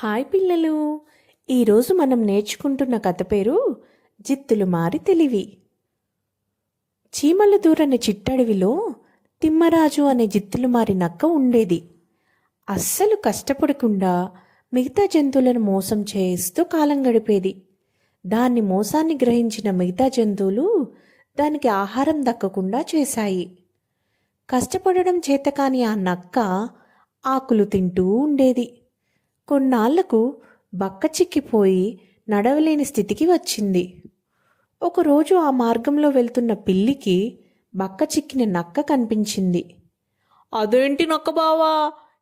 Hi పిల్లలు. ఈరోజు మనం నేర్చుకుంటున్న కథ పేరు జిత్తులు మారి తెలివి. చీమలు దూరని చిట్టడవిలో తిమ్మరాజు అనే జిత్తులు మారి నక్క ఉండేది. అస్సలు కష్టపడకుండా మిగతా జంతువులను మోసం చేస్తూ కాలం గడిపేది. దాన్ని మోసాన్ని గ్రహించిన మిగతా జంతువులు దానికి ఆహారం దక్కకుండా చేశాయి. కష్టపడడం చేతకాని ఆ నక్క ఆకులు తింటూ ఉండేది. కొన్నాళ్లకు బక్క చిక్కిపోయి నడవలేని స్థితికి వచ్చింది. ఒకరోజు ఆ మార్గంలో వెళ్తున్న పిల్లికి బక్క చిక్కిన నక్క కనిపించింది. అదేంటి నక్క బావా,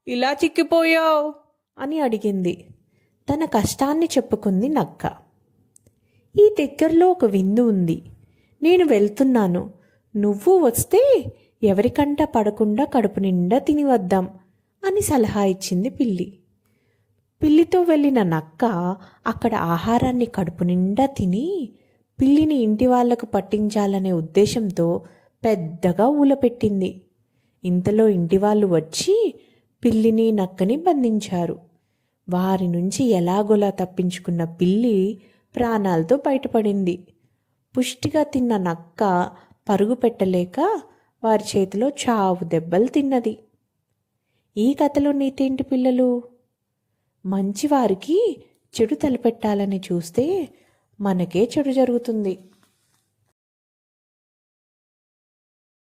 ఇలా చిక్కిపోయావు అని అడిగింది. తన కష్టాన్ని చెప్పుకుంది నక్క. ఈ దగ్గరలో ఒక విందు ఉంది, నేను వెళ్తున్నాను, నువ్వు వస్తే ఎవరికంట పడకుండా కడుపు నిండా తిని వద్దాం అని సలహా ఇచ్చింది పిల్లి. పిల్లితో వెళ్ళిన నక్క అక్కడ ఆహారాన్ని కడుపు నిండా తిని పిల్లిని ఇంటి వాళ్లకు పట్టించాలనే ఉద్దేశంతో పెద్దగా ఊలపెట్టింది. ఇంతలో ఇంటివాళ్ళు వచ్చి పిల్లిని నక్కని బంధించారు. వారి నుంచి ఎలాగోలా తప్పించుకున్న పిల్లి ప్రాణాలతో బయటపడింది. పుష్టిగా తిన్న నక్క పరుగు పెట్టలేక వారి చేతిలో చావు దెబ్బలు తిన్నది. ఈ కథలో నీతేంటి పిల్లలు? మంచివారికి చెడు తలపెట్టాలని చూస్తే మనకే చెడు జరుగుతుంది.